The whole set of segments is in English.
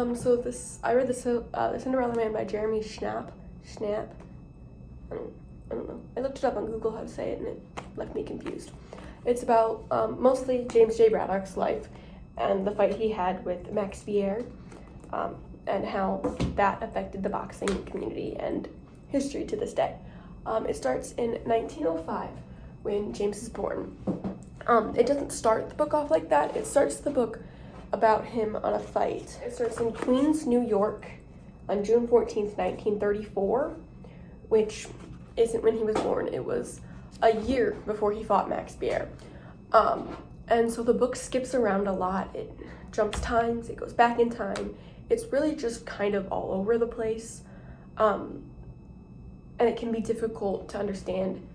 I read The Cinderella Man by Jeremy Schnapp. I don't know. I looked it up on Google how to say it, and it left me confused. It's about mostly James J. Braddock's life and the fight he had with Max Bier, and how that affected the boxing community and history to this day. It starts in 1905 when James is born. It doesn't start the book off like that. It starts the book about him on a fight. It starts in Queens, New York on June 14th, 1934, which isn't when he was born. It was a year before he fought Max Bier. And so the book skips around a lot. It jumps times, it goes back in time. It's really just kind of all over the place. And it can be difficult to understand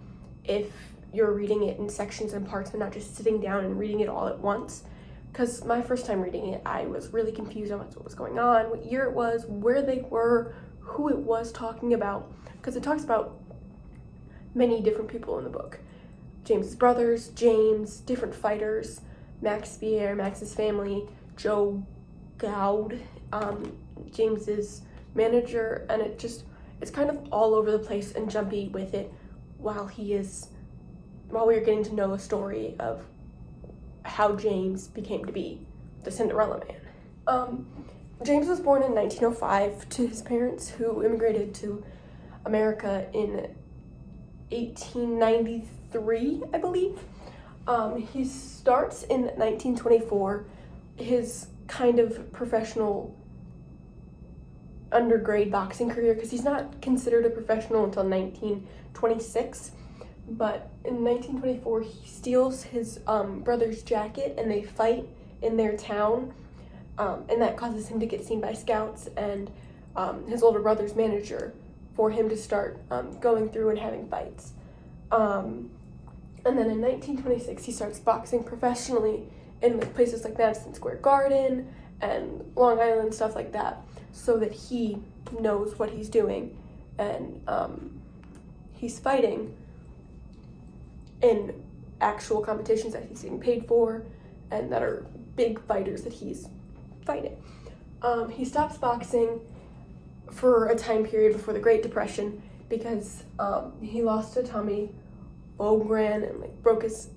if you're reading it in sections and parts and not just sitting down and reading it all at once. Because my first time reading it, I was really confused on what was going on, what year it was, where they were, who it was talking about. Because it talks about many different people in the book. James's brothers, James, different fighters, Max Bier, Max's family, Joe Goud, James's manager, and it's kind of all over the place and jumpy with it while we're getting to know the story of how James became to be the Cinderella Man. James was born in 1905 to his parents who immigrated to America in 1893, I believe. He starts in 1924 his kind of professional undergrade boxing career, because he's not considered a professional until 1926. But in 1924, he steals his brother's jacket and they fight in their town, and that causes him to get seen by scouts and his older brother's manager for him to start going through and having fights. And then in 1926, he starts boxing professionally in places like Madison Square Garden and Long Island, stuff like that, so that he knows what he's doing, and he's fighting in actual competitions that he's getting paid for and that are big fighters that he's fighting. He stops boxing for a time period before the Great Depression because he lost to Tommy Bogran and broke his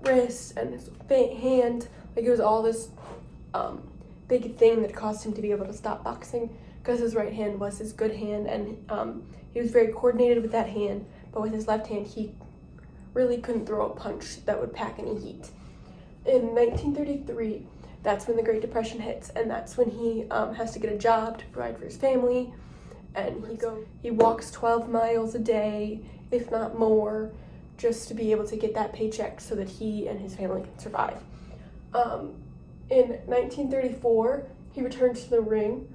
wrist and his hand. It was all this big thing that caused him to be able to stop boxing, because his right hand was his good hand, and he was very coordinated with that hand, but with his left hand he really couldn't throw a punch that would pack any heat. In 1933, that's when the Great Depression hits, and that's when he has to get a job to provide for his family, and he walks 12 miles a day, if not more, just to be able to get that paycheck so that he and his family can survive. In 1934, he returns to the ring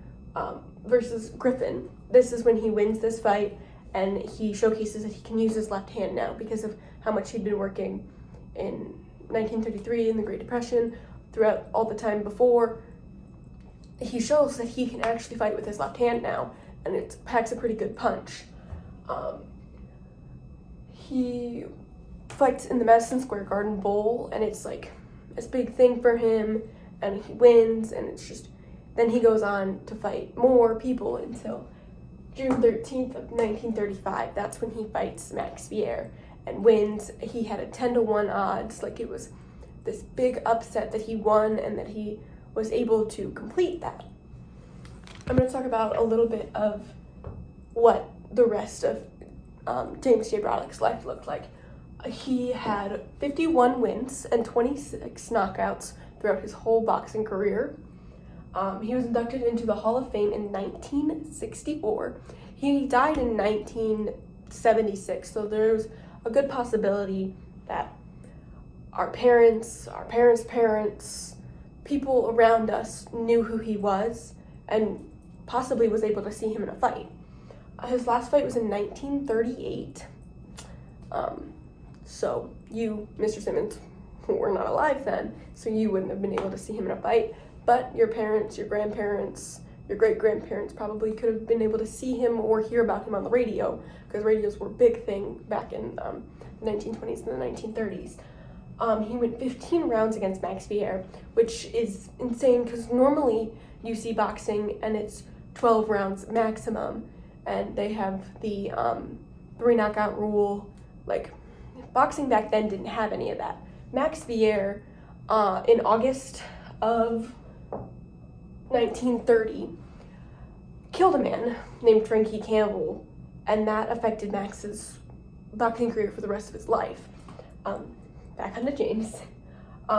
versus Griffin. This is when he wins this fight, and he showcases that he can use his left hand now because of how much he'd been working in 1933 in the Great Depression, throughout all the time before. He shows that he can actually fight with his left hand now, and it packs a pretty good punch. He fights in the Madison Square Garden Bowl, and it's like this big thing for him, and he wins, and it's just, then he goes on to fight more people until June 13th of 1935. That's when he fights Max Bier and wins. He had a 10-1 odds, like it was this big upset that he won and that he was able to complete that. I'm going to talk about a little bit of what the rest of James J. Braddock's life looked like. He had 51 wins and 26 knockouts throughout his whole boxing career. He was inducted into the Hall of Fame in 1964. He died in 1976, so there's a good possibility that our parents' parents, people around us knew who he was and possibly was able to see him in a fight. His last fight was in 1938. So you, Mr. Simmons, were not alive then, so you wouldn't have been able to see him in a fight. But your parents, your grandparents, your great-grandparents probably could have been able to see him or hear about him on the radio, because radios were a big thing back in the 1920s and the 1930s. He went 15 rounds against Max Bier, which is insane because normally you see boxing and it's 12 rounds maximum, and they have the 3 knockout rule. Like, boxing back then didn't have any of that. Max Vier, in August of 1930, killed a man named Frankie Campbell, and that affected Max's boxing career for the rest of his life. Back on to James.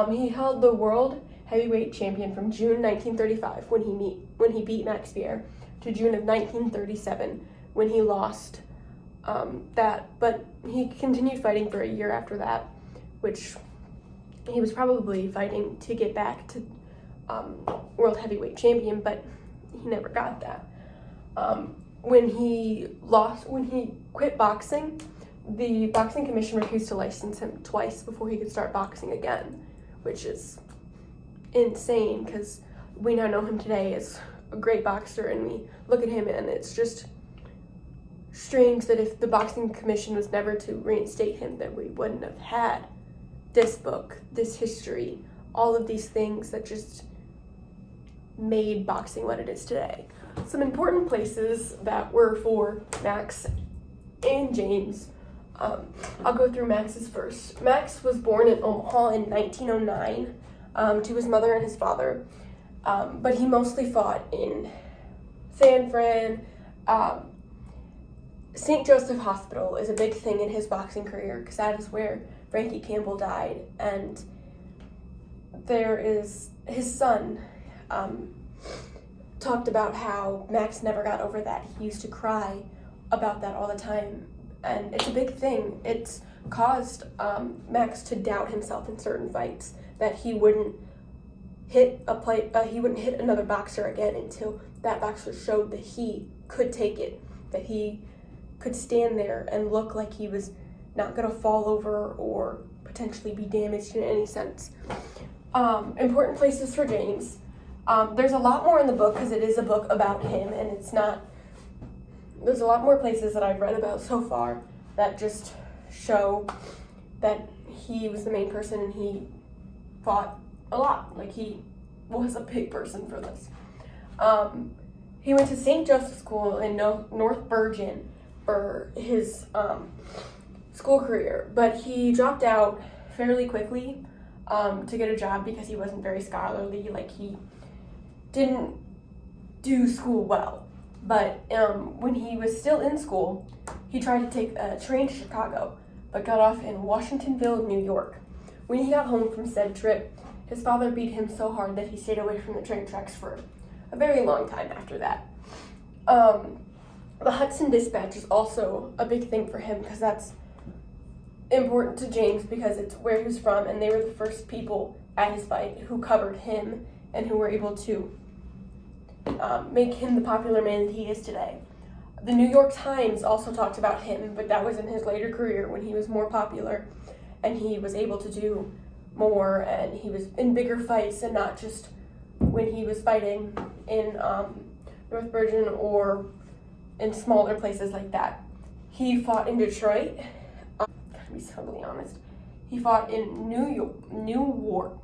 He held the world heavyweight champion from June 1935 when he beat Max Vier to June of 1937 when he lost that. But he continued fighting for a year after that, which he was probably fighting to get back to world heavyweight champion, but he never got that. When he quit boxing, the boxing commission refused to license him twice before he could start boxing again, which is insane because we now know him today as a great boxer, and we look at him and it's just strange that if the boxing commission was never to reinstate him, that we wouldn't have had this book, this history, all of these things that just made boxing what it is today. Some important places that were for Max and James. I'll go through Max's first. Max was born in Omaha in 1909 to his mother and his father, but he mostly fought in San Fran. St. Joseph Hospital is a big thing in his boxing career because that is where Frankie Campbell died, and there is his son talked about how Max never got over that. He used to cry about that all the time, and it's a big thing. It's caused Max to doubt himself in certain fights, that he wouldn't hit another boxer again until that boxer showed that he could take it, that he could stand there and look like he was not going to fall over or potentially be damaged in any sense. Important places for James. There's a lot more in the book because it is a book about him, and there's a lot more places that I've read about so far that just show that he was the main person and he fought a lot. Like, he was a big person for this. He went to St. Joseph School in North Bergen for his school career, but he dropped out fairly quickly to get a job because he wasn't very scholarly. Like, he didn't do school well. But when he was still in school, he tried to take a train to Chicago, but got off in Washingtonville, New York. When he got home from said trip, his father beat him so hard that he stayed away from the train tracks for a very long time after that. The Hudson Dispatch is also a big thing for him because that's important to James because it's where he was from, and they were the first people at his fight who covered him and who were able to make him the popular man that he is today. The New York Times also talked about him, but that was in his later career when he was more popular and he was able to do more and he was in bigger fights and not just when he was fighting in North Bergen or in smaller places like that. He fought in Detroit. To be totally honest, he fought in Newark.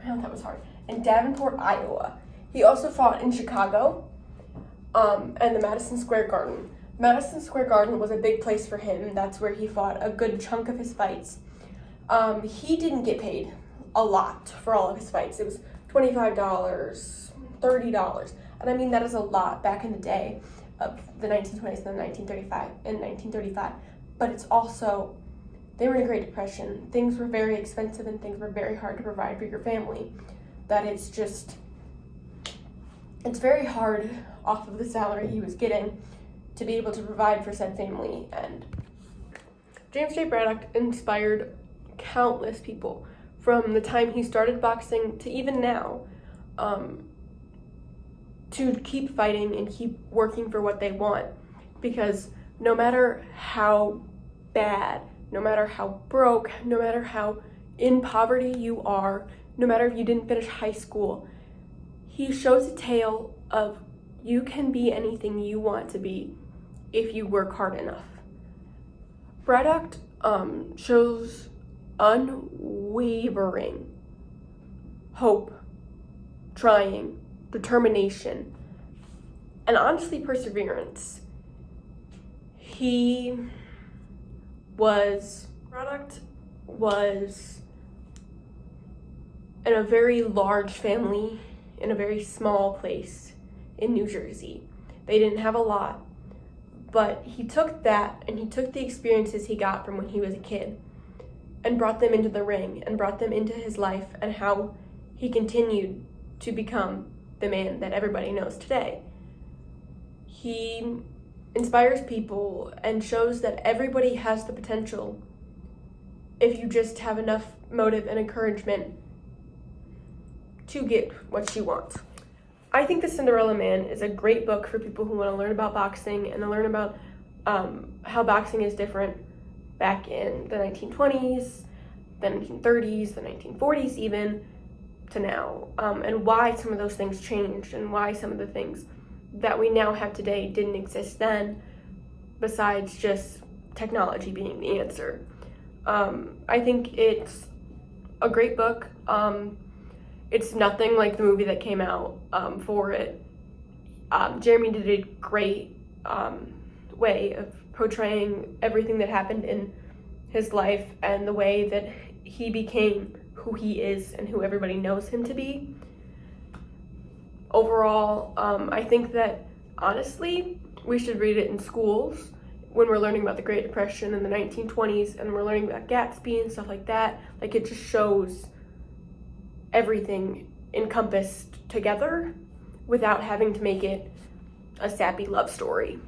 Wow, that was hard. In Davenport, Iowa. He also fought in Chicago and the Madison Square Garden. Madison Square Garden was a big place for him. That's where he fought a good chunk of his fights. He didn't get paid a lot for all of his fights. It was $25, $30. And I mean, that is a lot back in the day of the 1920s and 1935. But it's also, they were in a Great Depression. Things were very expensive and things were very hard to provide for your family. That it's very hard off of the salary he was getting to be able to provide for said family. And James J. Braddock inspired countless people from the time he started boxing to even now, to keep fighting and keep working for what they want, because no matter how bad, no matter how broke, no matter how in poverty you are, no matter if you didn't finish high school, he shows a tale of you can be anything you want to be if you work hard enough. Braddock shows unwavering hope trying, determination, and honestly perseverance. He was in a very large family in a very small place in New Jersey. They didn't have a lot, but he took that and he took the experiences he got from when he was a kid and brought them into the ring and brought them into his life, and how he continued to become the man that everybody knows today. He inspires people and shows that everybody has the potential if you just have enough motive and encouragement to get what you want. I think The Cinderella Man is a great book for people who want to learn about boxing and to learn about how boxing is different back in the 1920s, the 1930s, the 1940s even, to now, and why some of those things changed and why some of the things that we now have today didn't exist then, besides just technology being the answer. I think it's a great book. It's nothing like the movie that came out for it. Jeremy did a great way of portraying everything that happened in his life and the way that he became who he is and who everybody knows him to be. Overall, I think that honestly, we should read it in schools when we're learning about the Great Depression in the 1920s and we're learning about Gatsby and stuff like that. Like, it just shows everything encompassed together without having to make it a sappy love story.